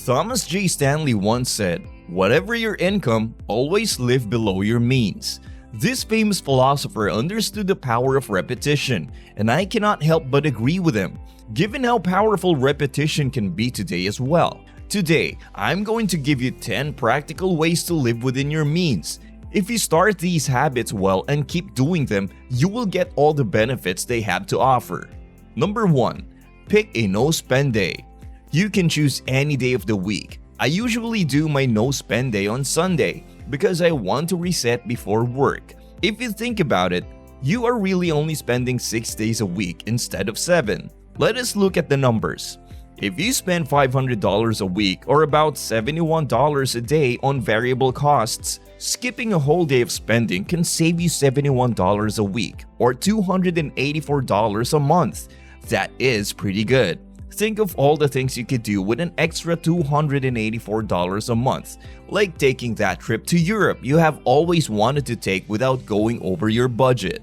Thomas J. Stanley once said, "Whatever your income, always live below your means." This famous philosopher understood the power of repetition, and I cannot help but agree with him, given how powerful repetition can be today as well. Today, I'm going to give you 10 practical ways to live within your means. If you start these habits well and keep doing them, you will get all the benefits they have to offer. Number 1. Pick a no-spend day. You can choose any day of the week. I usually do my no-spend day on Sunday because I want to reset before work. If you think about it, you are really only spending 6 days a week instead of 7. Let us look at the numbers. If you spend $500 a week or about $71 a day on variable costs, skipping a whole day of spending can save you $71 a week or $284 a month. That is pretty good. Think of all the things you could do with an extra $284 a month, like taking that trip to Europe you have always wanted to take without going over your budget.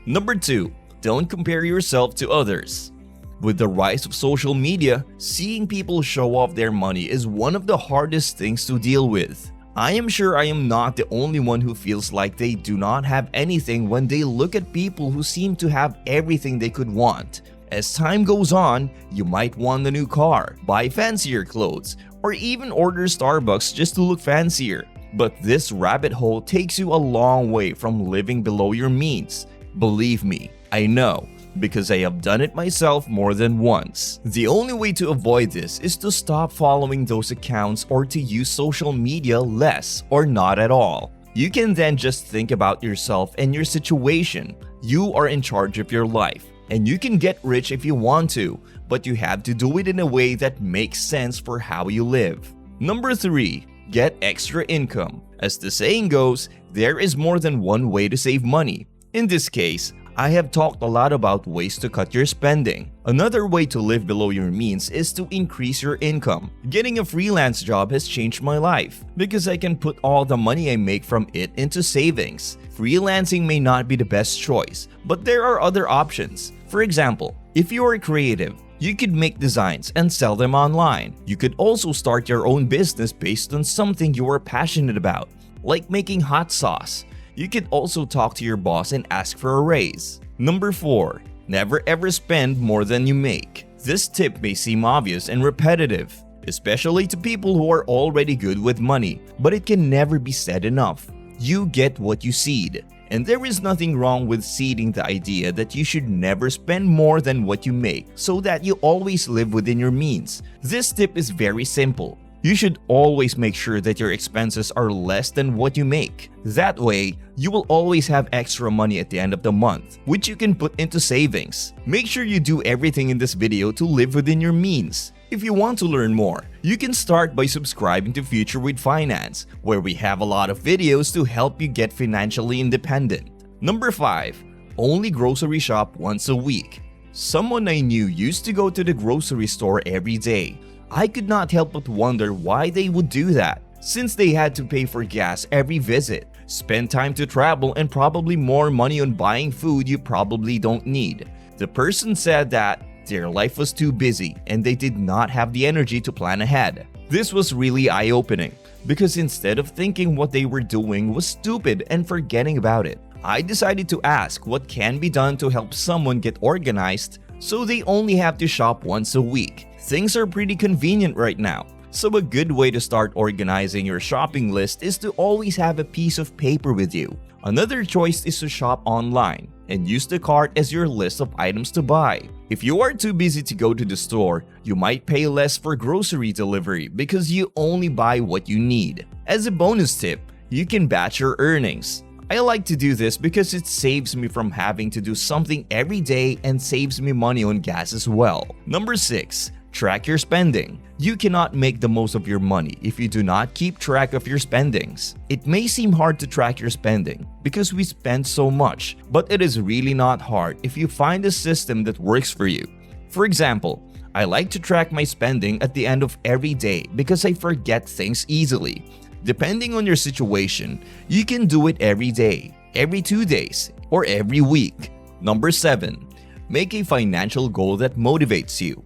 Number 2. Don't compare yourself to others. With the rise of social media, seeing people show off their money is one of the hardest things to deal with. I am sure I am not the only one who feels like they do not have anything when they look at people who seem to have everything they could want. As time goes on, you might want a new car, buy fancier clothes, or even order Starbucks just to look fancier. But this rabbit hole takes you a long way from living below your means. Believe me, I know, because I have done it myself more than once. The only way to avoid this is to stop following those accounts or to use social media less or not at all. You can then just think about yourself and your situation. You are in charge of your life. And you can get rich if you want to, but you have to do it in a way that makes sense for how you live. Number 3. Get extra income. As the saying goes, there is more than one way to save money. In this case, I have talked a lot about ways to cut your spending. Another way to live below your means is to increase your income. Getting a freelance job has changed my life because I can put all the money I make from it into savings. Freelancing may not be the best choice, but there are other options. For example, if you are creative, you could make designs and sell them online. You could also start your own business based on something you are passionate about, like making hot sauce. You could also talk to your boss and ask for a raise. Number 4. Never ever spend more than you make. This tip may seem obvious and repetitive, especially to people who are already good with money, but it can never be said enough. You get what you seed. And there is nothing wrong with seeding the idea that you should never spend more than what you make so that you always live within your means. This tip is very simple. You should always make sure that your expenses are less than what you make. That way, you will always have extra money at the end of the month, which you can put into savings. Make sure you do everything in this video to live within your means. If you want to learn more, you can start by subscribing to Future with Finance, where we have a lot of videos to help you get financially independent. Number 5. Only grocery shop once a week. Someone I knew used to go to the grocery store every day. I could not help but wonder why they would do that, since they had to pay for gas every visit, spend time to travel, and probably more money on buying food you probably don't need. The person said that their life was too busy and they did not have the energy to plan ahead. This was really eye-opening because instead of thinking what they were doing was stupid and forgetting about it, I decided to ask what can be done to help someone get organized so they only have to shop once a week. Things are pretty convenient right now, so a good way to start organizing your shopping list is to always have a piece of paper with you. Another choice is to shop online and use the cart as your list of items to buy. If you are too busy to go to the store, you might pay less for grocery delivery because you only buy what you need. As a bonus tip, you can batch your earnings. I like to do this because it saves me from having to do something every day and saves me money on gas as well. Number 6. Track your spending. You cannot make the most of your money if you do not keep track of your spendings. It may seem hard to track your spending because we spend so much, but it is really not hard if you find a system that works for you. For example, I like to track my spending at the end of every day because I forget things easily. Depending on your situation, you can do it every day, every 2 days, or every week. Number 7. Make a financial goal that motivates you.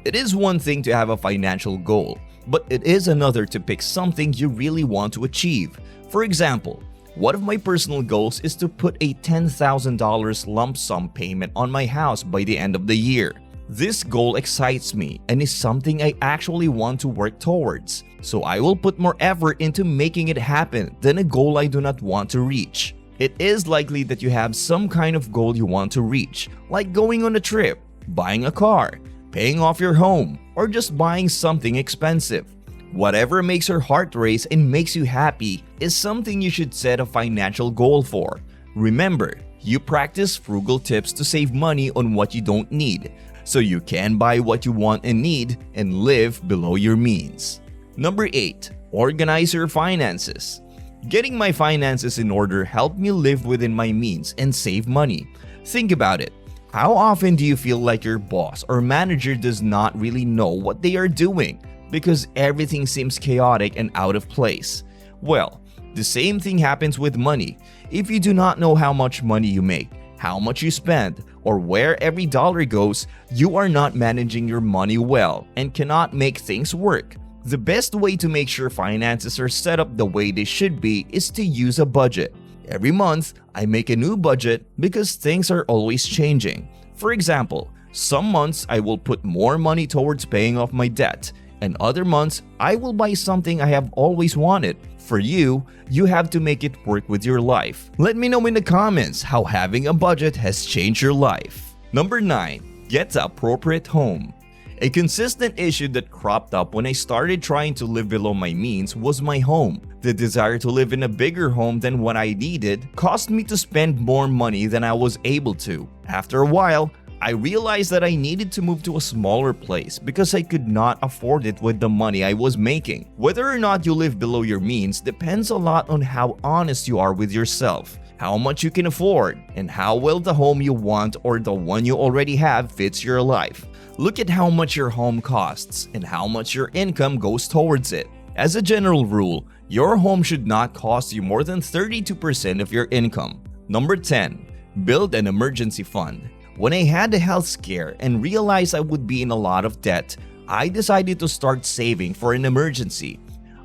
It is one thing to have a financial goal, but it is another to pick something you really want to achieve. For example, one of my personal goals is to put a $10,000 lump sum payment on my house by the end of the year. This goal excites me and is something I actually want to work towards, so I will put more effort into making it happen than a goal I do not want to reach. It is likely that you have some kind of goal you want to reach, like going on a trip, buying a car, paying off your home, or just buying something expensive. Whatever makes your heart race and makes you happy is something you should set a financial goal for. Remember, you practice frugal tips to save money on what you don't need, so you can buy what you want and need and live below your means. Number 8. Organize your finances. Getting my finances in order helped me live within my means and save money. Think about it. How often do you feel like your boss or manager does not really know what they are doing because everything seems chaotic and out of place? Well, the same thing happens with money. If you do not know how much money you make, how much you spend, or where every dollar goes, you are not managing your money well and cannot make things work. The best way to make sure finances are set up the way they should be is to use a budget. Every month, I make a new budget because things are always changing. For example, some months I will put more money towards paying off my debt, and other months I will buy something I have always wanted. For you, you have to make it work with your life. Let me know in the comments how having a budget has changed your life. Number 9. Get the appropriate home. A consistent issue that cropped up when I started trying to live below my means was my home. The desire to live in a bigger home than what I needed caused me to spend more money than I was able to. After a while, I realized that I needed to move to a smaller place because I could not afford it with the money I was making. Whether or not you live below your means depends a lot on how honest you are with yourself, how much you can afford, and how well the home you want or the one you already have fits your life. Look at how much your home costs and how much your income goes towards it. As a general rule, your home should not cost you more than 32% of your income. Number 10. Build an emergency fund. When I had a health scare and realized I would be in a lot of debt, I decided to start saving for an emergency.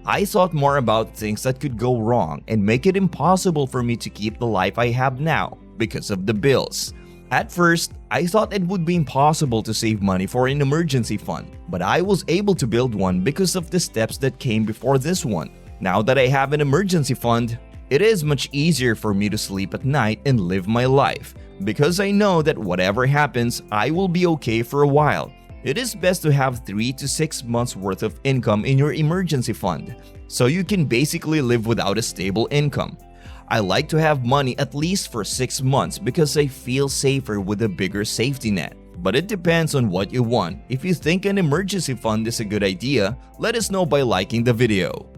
I thought more about things that could go wrong and make it impossible for me to keep the life I have now because of the bills. At first, I thought it would be impossible to save money for an emergency fund, but I was able to build one because of the steps that came before this one. Now that I have an emergency fund, it is much easier for me to sleep at night and live my life because I know that whatever happens, I will be okay for a while. It is best to have 3 to 6 months worth of income in your emergency fund, so you can basically live without a stable income. I like to have money at least for 6 months because I feel safer with a bigger safety net. But it depends on what you want. If you think an emergency fund is a good idea, let us know by liking the video.